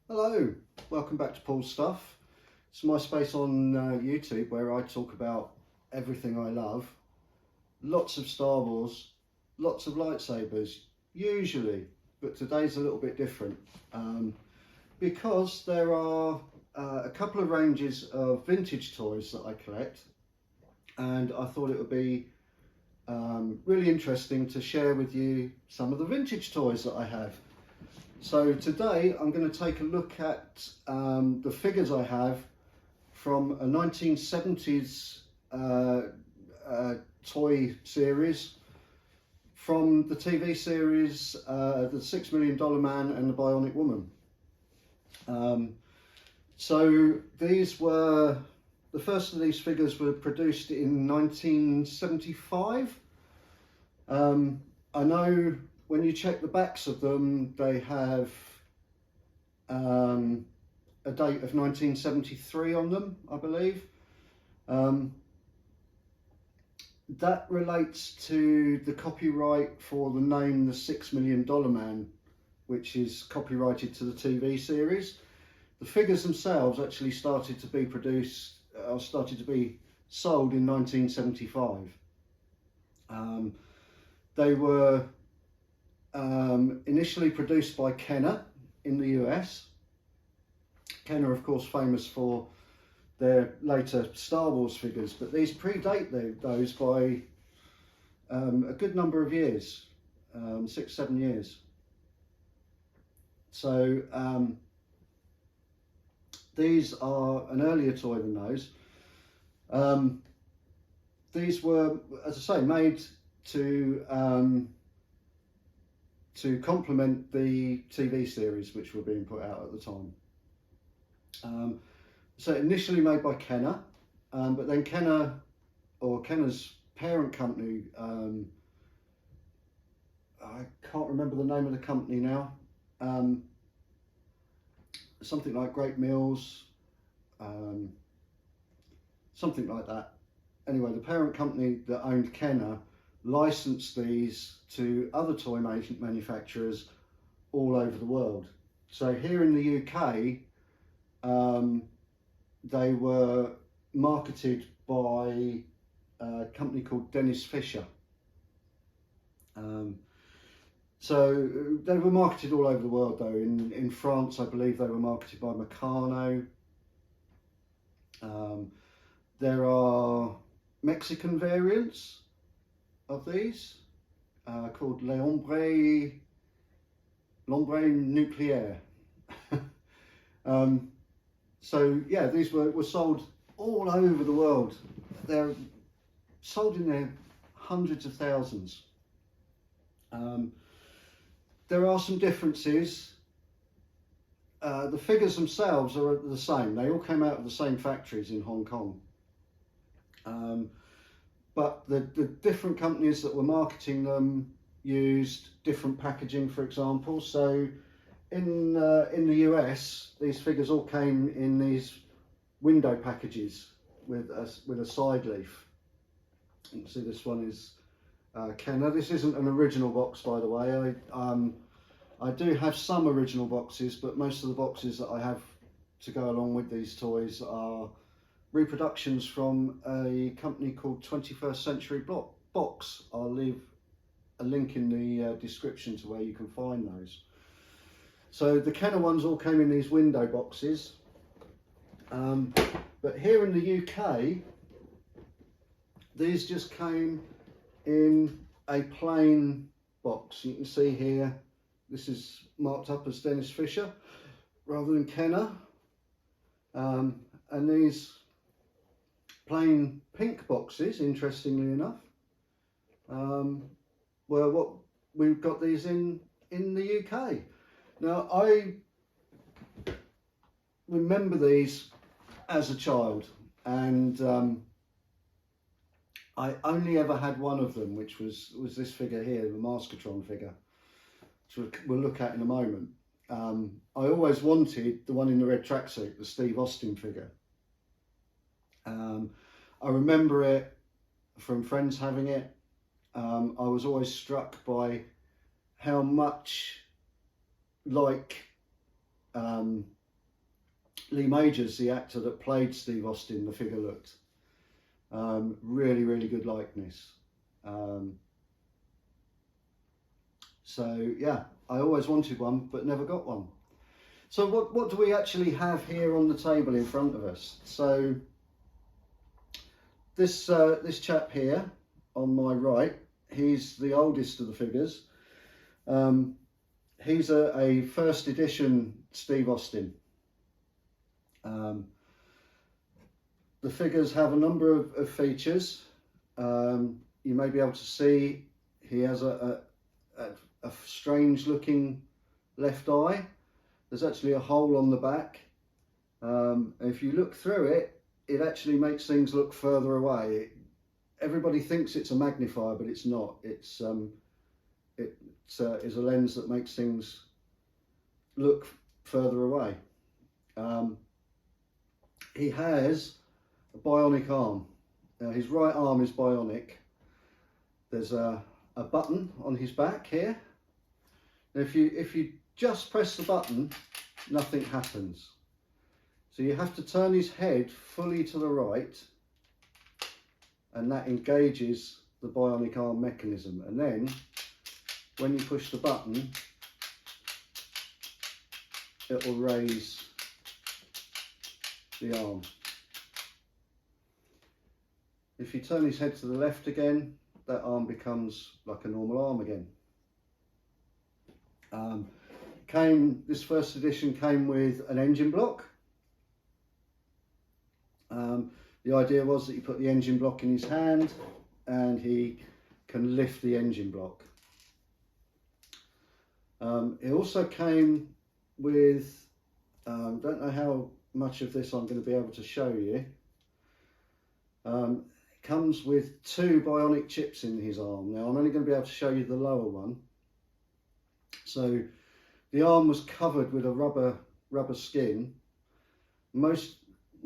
Hello, welcome back to Paul's Stuff. It's my space on YouTube where I talk about everything I love. Lots of Star Wars, lots of lightsabers, usually, but today's a little bit different because there are a couple of ranges of vintage toys that I collect, and I thought it would be really interesting to share with you some of the vintage toys that I have. So today I'm going to take a look at the figures I have from a 1970s toy series, from the TV series The $6 Million Man and the Bionic Woman. So these were, the first of these figures were produced in 1975. I know when you check the backs of them, they have a date of 1973 on them, I believe. That relates to the copyright for the name The $6 Million Man, which is copyrighted to the TV series. The figures themselves actually started to be sold in 1975. They were initially produced by Kenner in the US. Kenner, of course, famous for their later Star Wars figures, but these predate those by a good number of years, 6-7 years. So these are an earlier toy than those. These were, as I say, made to complement the TV series which were being put out at the time. So initially made by Kenner, but then Kenner's parent company, I can't remember the name of the company now, something like Great Mills, something like that. Anyway, the parent company that owned Kenner licensed these to other toy manufacturers all over the world. So here in the UK, they were marketed by a company called Dennis Fisher. So they were marketed all over the world though. In France, I believe they were marketed by Meccano. There are Mexican variants of these called L'Ombre Nucléaire. So yeah, these were sold all over the world. They're sold in their hundreds of thousands. There are some differences. The figures themselves are the same. They all came out of the same factories in Hong Kong. But the different companies that were marketing them used different packaging, for example. So in the US, these figures all came in these window packages with a side leaf. You can see this one is Kenner. This isn't an original box, by the way. I do have some original boxes, but most of the boxes that I have to go along with these toys are reproductions from a company called 21st Century Box. I'll leave a link in the description to where you can find those. So the Kenner ones all came in these window boxes, but here in the UK, these just came in a plain box. You can see here, this is marked up as Dennis Fisher rather than Kenner, and these plain pink boxes, interestingly enough, were what we've got these in the UK. Now, I remember these as a child, and I only ever had one of them, which was this figure here, the Maskatron figure, which we'll look at in a moment. I always wanted the one in the red tracksuit, the Steve Austin figure. I remember it from friends having it. I was always struck by how much like Lee Majors, the actor that played Steve Austin, the figure looked. Really, really good likeness. So yeah, I always wanted one, but never got one. So what do we actually have here on the table in front of us? So this chap here on my right, he's the oldest of the figures. He's a first edition Steve Austin. The figures have a number of features. You may be able to see he has a strange looking left eye. There's actually a hole on the back. If you look through it, it actually makes things look further away. Everybody thinks it's a magnifier, but it's not. It is a lens that makes things look further away. He has a bionic arm. Now his right arm is bionic. There's a button on his back here. Now if you just press the button, nothing happens. So you have to turn his head fully to the right, and that engages the bionic arm mechanism. And then when you push the button, it will raise the arm. If you turn his head to the left again, that arm becomes like a normal arm again. This first edition came with an engine block. The idea was that you put the engine block in his hand and he can lift the engine block. It also came with, don't know how much of this I'm going to be able to show you. It comes with 2 bionic chips in his arm. Now I'm only going to be able to show you the lower one. So the arm was covered with a rubber skin.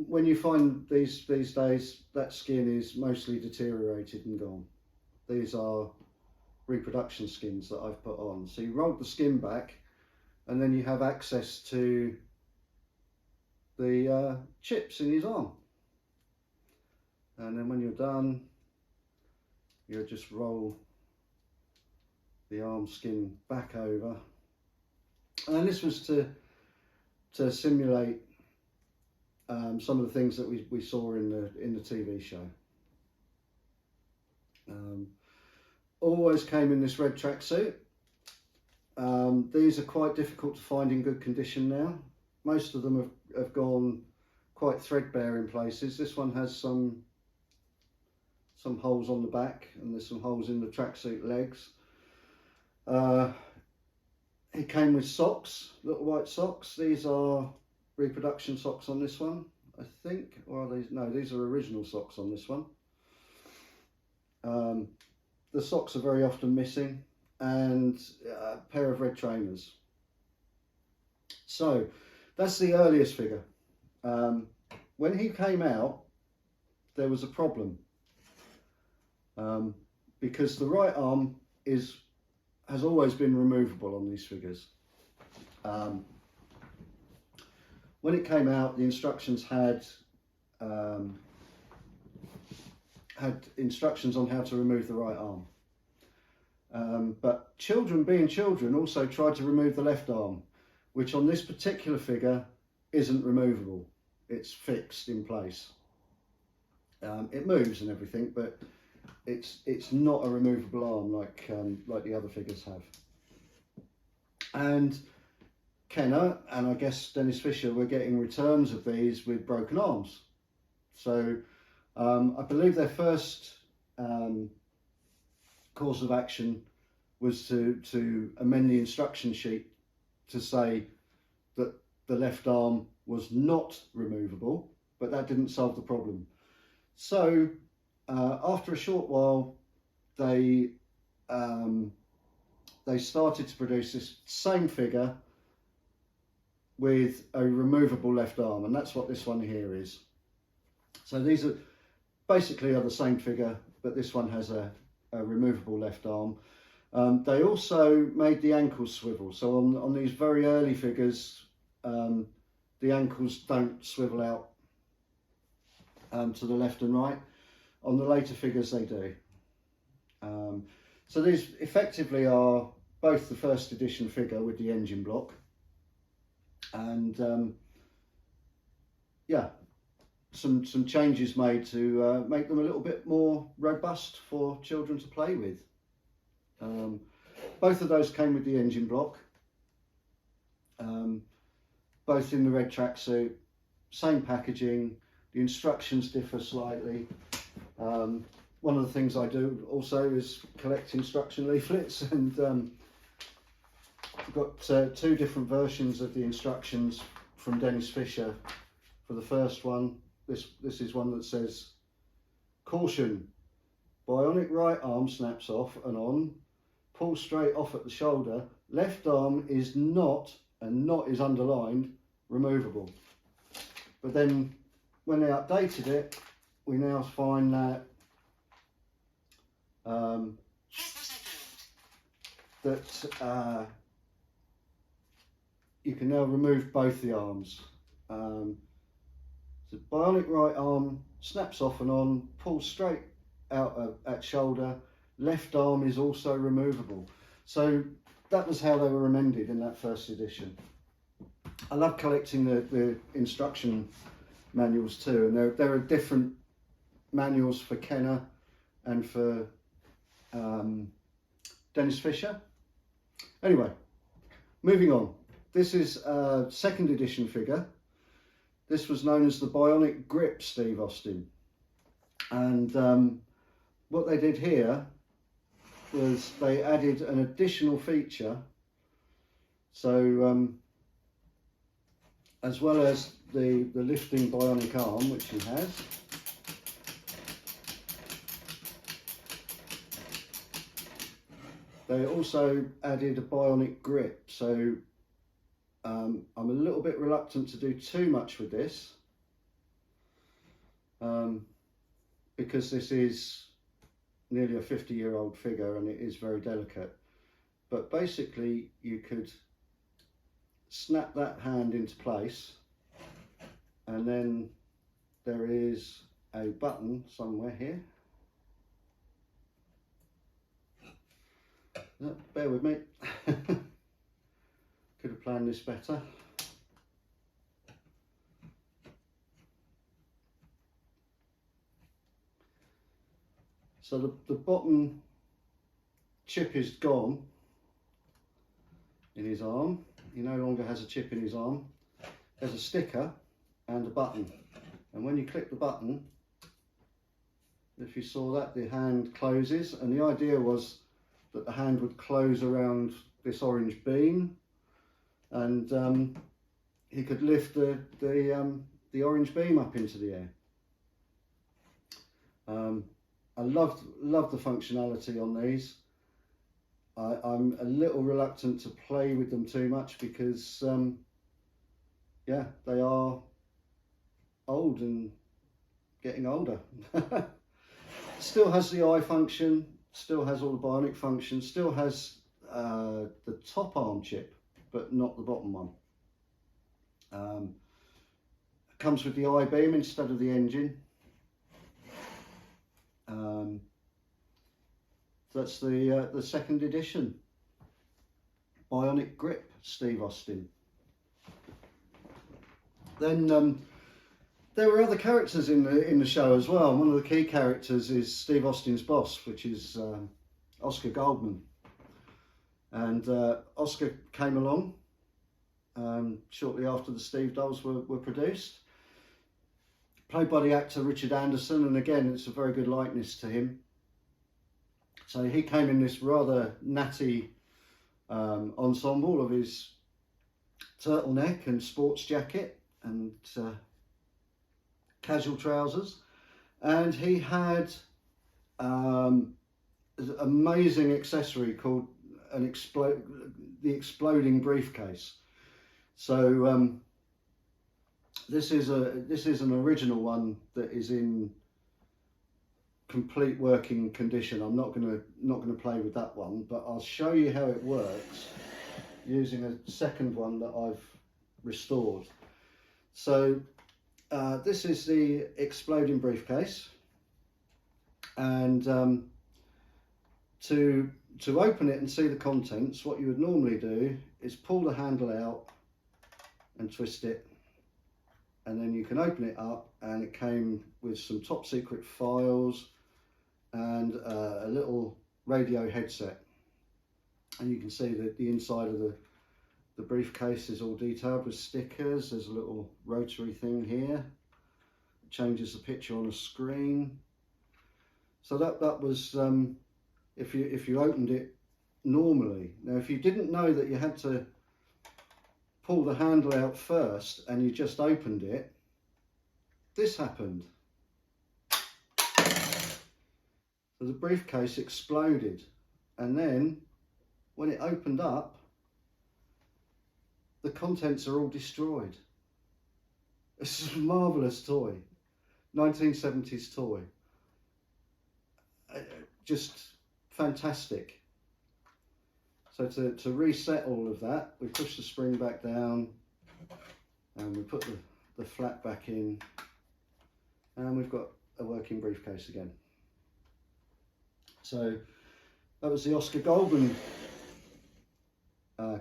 When you find these days, that skin is mostly deteriorated and gone. These are reproduction skins that I've put on. So you roll the skin back and then you have access to the chips in his arm. And then when you're done, you'll just roll the arm skin back over. And this was to simulate some of the things that we saw in the TV show. Always came in this red tracksuit. These are quite difficult to find in good condition now. Most of them have gone quite threadbare in places. This one has some holes on the back, and there's some holes in the tracksuit legs. It came with socks, little white socks. These are reproduction socks on this one, I think. Or are these? No, these are original socks on this one. The socks are very often missing, and a pair of red trainers. So that's the earliest figure. When he came out, there was a problem, because the right arm has always been removable on these figures. When it came out, the instructions had instructions on how to remove the right arm. But children, being children, also tried to remove the left arm, which on this particular figure isn't removable. It's fixed in place. It moves and everything, but it's not a removable arm like the other figures have. And Kenner and I guess Dennis Fisher were getting returns of these with broken arms. So I believe their first course of action was to amend the instruction sheet to say that the left arm was not removable, but that didn't solve the problem. So after a short while, they started to produce this same figure with a removable left arm, and that's what this one here is. So these are basically the same figure, but this one has a removable left arm. They also made the ankles swivel. So on these very early figures, the ankles don't swivel out to the left and right. On the later figures they do. So these effectively are both the first edition figure with the engine block, and yeah, some changes made to make them a little bit more robust for children to play with. Both of those came with the engine block, both in the red tracksuit, same packaging. The instructions differ slightly. One of the things I do also is collect instruction leaflets, and I've got 2 different versions of the instructions from Dennis Fisher. For the first one, this is one that says, "Caution, bionic right arm snaps off and on, pull straight off at the shoulder, left arm is not, and not is underlined, removable." But then when they updated it, we now find that you can now remove both the arms. The bionic right arm snaps off and on, pulls straight out at shoulder, left arm is also removable. So that was how they were amended in that first edition. I love collecting the instruction manuals too, and there are different manuals for Kenner and for Dennis Fisher. Anyway, moving on. This is a second edition figure. This was known as the Bionic Grip Steve Austin, and what they did here was they added an additional feature. So as well as the lifting bionic arm, which he has, they also added a bionic grip. So I'm a little bit reluctant to do too much with this, because this is nearly a 50-year-old figure and it is very delicate. But basically you could snap that hand into place, and then there is a button somewhere here. Bear with me. Could have planned this better. So the bottom chip is gone in his arm. He no longer has a chip in his arm. There's a sticker and a button, and when you click the button, if you saw that, the hand closes, and the idea was that the hand would close around this orange beam, and he could lift the orange beam up into the air. I love the functionality on these. I'm a little reluctant to play with them too much because yeah, they are old and getting older. Still has the eye function, still has all the bionic functions, still has the top arm chip, but not the bottom one. Comes with the eye beam instead of the engine. That's the second edition Bionic Grip Steve Austin. Then there were other characters in the show as well. One of the key characters is Steve Austin's boss, which is Oscar Goldman. And Oscar came along shortly after the Steve dolls were produced, played by the actor Richard Anderson, and again it's a very good likeness to him. So he came in this rather natty ensemble of his turtleneck and sports jacket and casual trousers, and he had an amazing accessory called the exploding briefcase. So this is an original one that is in complete working condition. I'm not gonna play with that one, but I'll show you how it works using a second one that I've restored. So this is the exploding briefcase, and to open it and see the contents, what you would normally do is pull the handle out and twist it, and then you can open it up, and it came with some top secret files and a little radio headset, and you can see that the inside of the briefcase is all detailed with stickers. There's a little rotary thing here, it changes the picture on the screen. So that was if you opened it normally. Now if you didn't know that you had to pull the handle out first and you just opened it, this happened. So the briefcase exploded, and then when it opened up, the contents are all destroyed. It's a marvellous toy, 1970s toy, just fantastic. So to reset all of that, we push the spring back down, and we put the flap back in, and we've got a working briefcase again. So that was the Oscar Goldman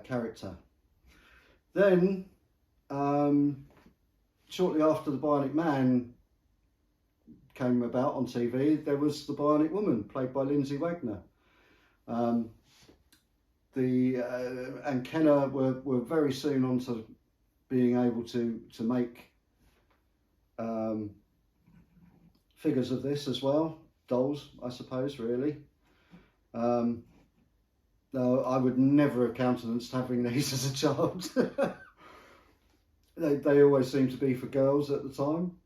character. Then shortly after the Bionic Man came about on TV, there was the Bionic Woman, played by Lindsay Wagner. And Kenner were very soon on to being able to make figures of this as well, dolls, I suppose, really. No, I would never have countenanced having these as a child. They always seemed to be for girls at the time.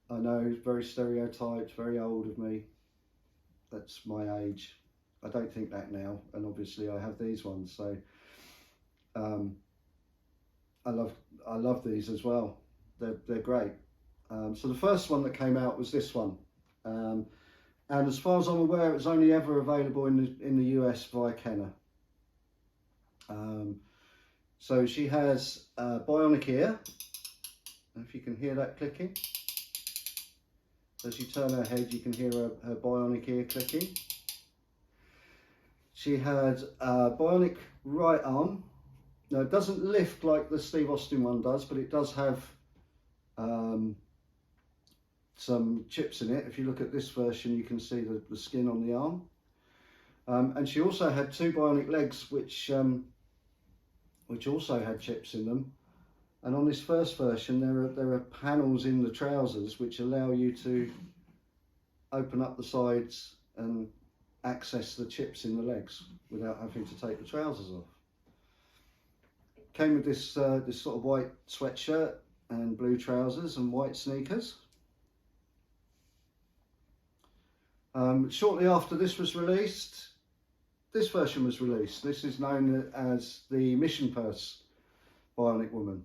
I know, it's very stereotyped, very old of me. That's my age. I don't think that now, and obviously I have these ones, so I love these as well. They're great. So the first one that came out was this one, and as far as I'm aware, it was only ever available in the US via Kenner. So she has a bionic ear. If you can hear that clicking. As you turn her head, you can hear her bionic ear clicking. She had a bionic right arm. Now it doesn't lift like the Steve Austin one does, but it does have some chips in it. If you look at this version, you can see the skin on the arm. And she also had two bionic legs, which also had chips in them. And on this first version, there are panels in the trousers which allow you to open up the sides and access the chips in the legs without having to take the trousers off. Came with this sort of white sweatshirt and blue trousers and white sneakers. Shortly after this was released, this version was released. This is known as the Mission Purse Bionic Woman.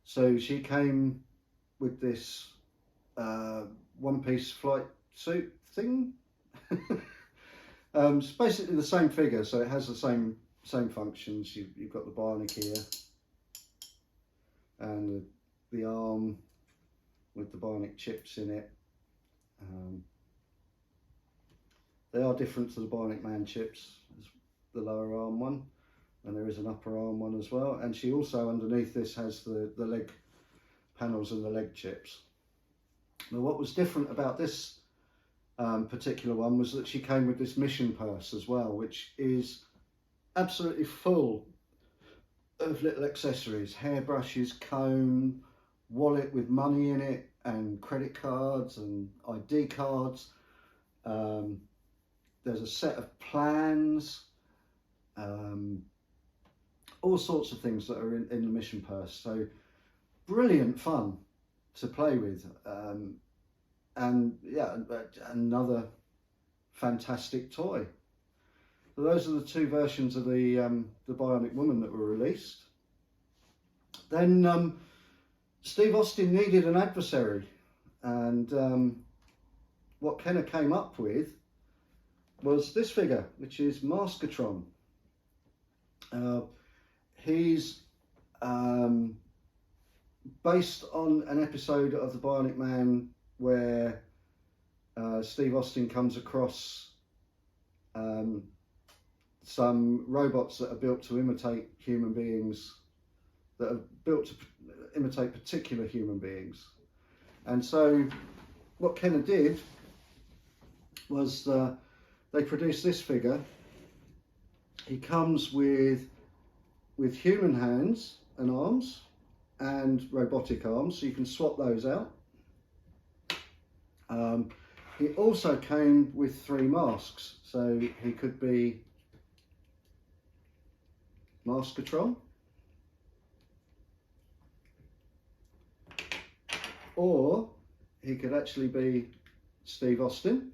So she came with this one-piece flight suit thing. It's basically the same figure, so it has the same functions. You've got the bionic ear and the arm with the bionic chips in it. They are different to the Bionic Man chips, the lower arm one, and there is an upper arm one as well. And she also, underneath this, has the leg panels and the leg chips. Now what was different about this particular one was that she came with this mission purse as well, which is absolutely full of little accessories: hairbrushes, comb, wallet with money in it, and credit cards and ID cards. There's a set of plans, all sorts of things that are in the mission purse. So brilliant fun to play with, and yeah, another fantastic toy. So those are the two versions of the Bionic Woman that were released. Then Steve Austin needed an adversary, and what Kenner came up with was this figure, which is Maskatron. He's based on an episode of the Bionic Man where Steve Austin comes across some robots that are built to imitate human beings, that are built to imitate particular human beings. And so what Kenner did was they produced this figure. He comes with human hands and arms and robotic arms, so you can swap those out. He also came with 3 masks, so he could be Maskatron, or he could actually be Steve Austin,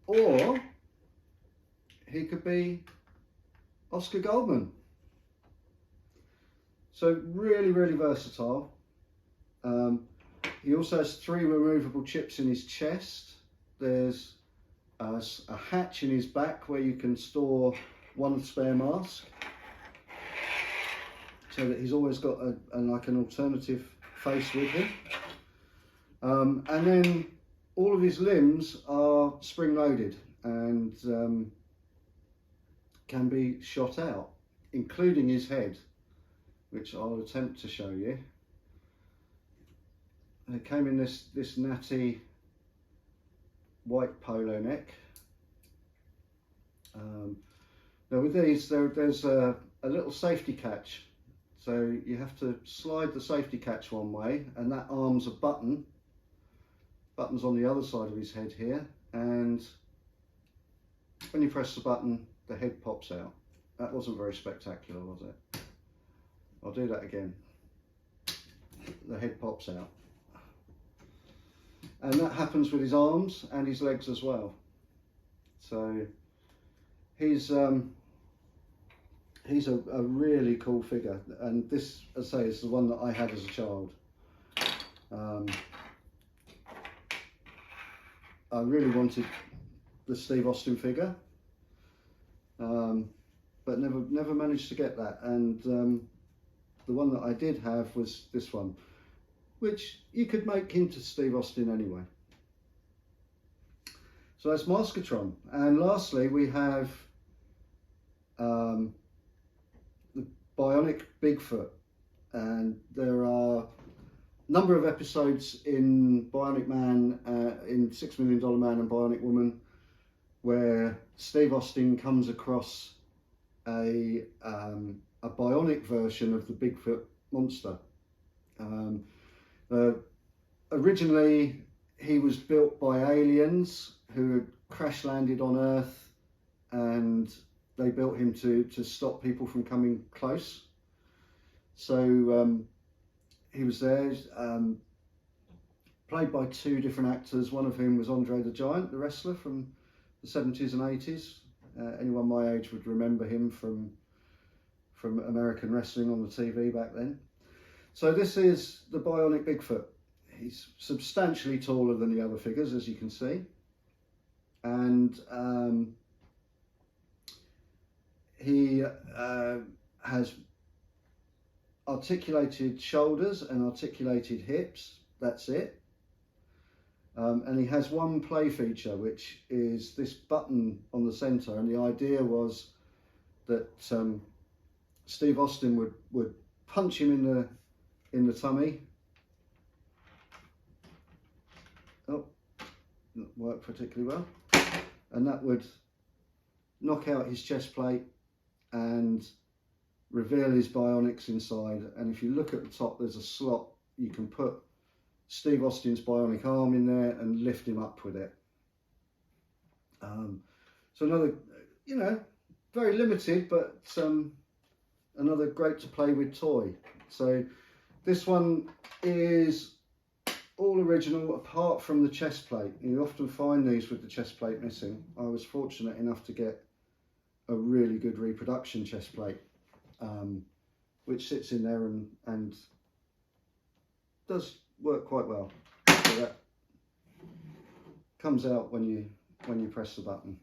or he could be Oscar Goldman. So really, really versatile. He also has 3 removable chips in his chest. There's a hatch in his back where you can store 1 spare mask, so that he's always got like an alternative face with him. And then all of his limbs are spring-loaded and can be shot out, including his head, which I'll attempt to show you. It came in this natty white polo neck. Now with these, there's a little safety catch. So you have to slide the safety catch one way, and that arm's a button. Button's on the other side of his head here, and when you press the button, the head pops out. That wasn't very spectacular, was it? I'll do that again. The head pops out. And that happens with his arms and his legs as well. So he's a really cool figure, and this, as I say, is the one that I had as a child. I really wanted the Steve Austin figure, but never managed to get that. And the one that I did have was this one, which you could make into Steve Austin anyway. So that's Maskatron. And lastly, we have the Bionic Bigfoot, and there are a number of episodes in Bionic Man, in $6 Million Man and Bionic Woman, where Steve Austin comes across a bionic version of the Bigfoot monster. Originally, he was built by aliens who had crash landed on Earth, and they built him to stop people from coming close. So he was there, played by 2 different actors, one of whom was Andre the Giant, the wrestler from the 70s and 80s. Anyone my age would remember him from American wrestling on the TV back then. So this is the Bionic Bigfoot. He's substantially taller than the other figures, as you can see. And he has articulated shoulders and articulated hips. That's it. And he has one play feature, which is this button on the center. And the idea was that Steve Austin would punch him in the tummy. Oh, not worked particularly well. And that would knock out his chest plate and reveal his bionics inside. And if you look at the top, there's a slot. You can put Steve Austin's bionic arm in there and lift him up with it. So another, very limited, but another great to play with toy. So this one is all original apart from the chest plate. You often find these with the chest plate missing. I was fortunate enough to get a really good reproduction chest plate, which sits in there and does work quite well. So that comes out when you press the button.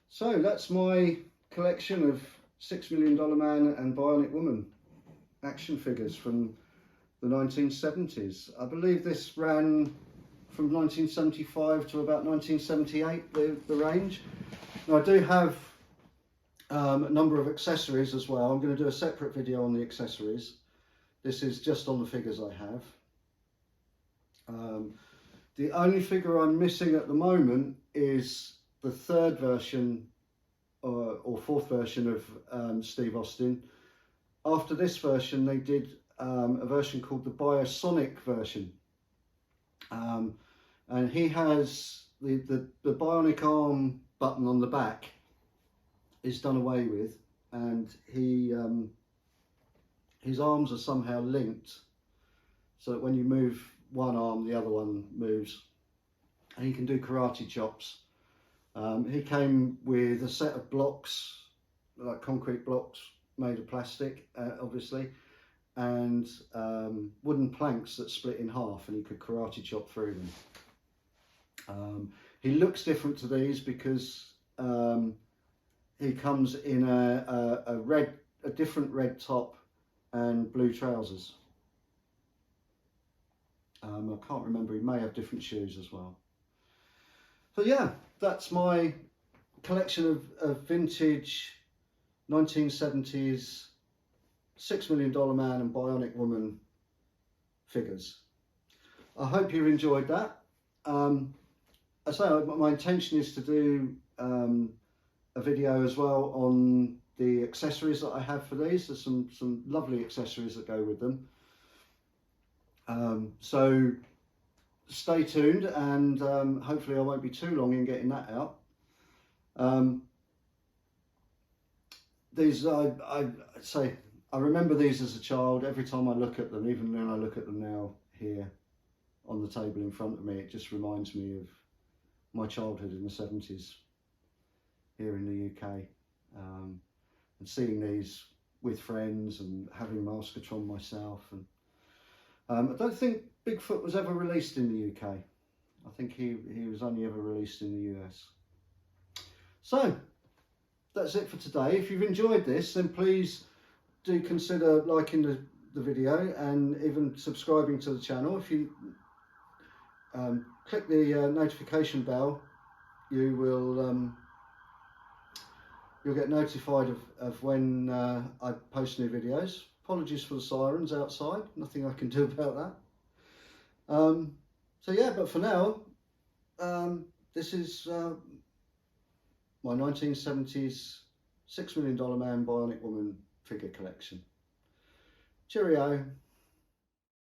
So that's my collection of $6 Million Man and Bionic Woman action figures from the 1970s. I believe this ran from 1975 to about 1978, the range. Now I do have a number of accessories as well. I'm going to do a separate video on the accessories. This is just on the figures I have. The only figure I'm missing at the moment is the third version or fourth version of Steve Austin. After this version, they did a version called the Bionic version. And he has the bionic arm button on the back is done away with, and his arms are somehow linked so that when you move one arm, the other one moves, and he can do karate chops. He came with a set of blocks, like concrete blocks made of plastic, obviously, and wooden planks that split in half, and he could karate chop through them. He looks different to these because he comes in a different red top and blue trousers. I can't remember, he may have different shoes as well. So yeah, that's my collection of vintage 1970s $6 Million Man and Bionic Woman figures. I hope you enjoyed that. I say my intention is to do a video as well on the accessories that I have for these. There's some lovely accessories that go with them. So stay tuned, and hopefully I won't be too long in getting that out. These I remember these as a child. Every time I look at them, even when I look at them now here on the table in front of me, it just reminds me of my childhood in the 70s here in the UK, and seeing these with friends and having Maskatron myself. And I don't think Bigfoot was ever released in the UK. I think he was only ever released in the US. So that's it for today. If you've enjoyed this, then please do consider liking the video and even subscribing to the channel. If you click the notification bell, you will you'll get notified of when I post new videos. Apologies for the sirens outside, nothing I can do about that. So yeah, but for now, this is my 1970s $6 Million Man Bionic Woman figure collection. Cheerio.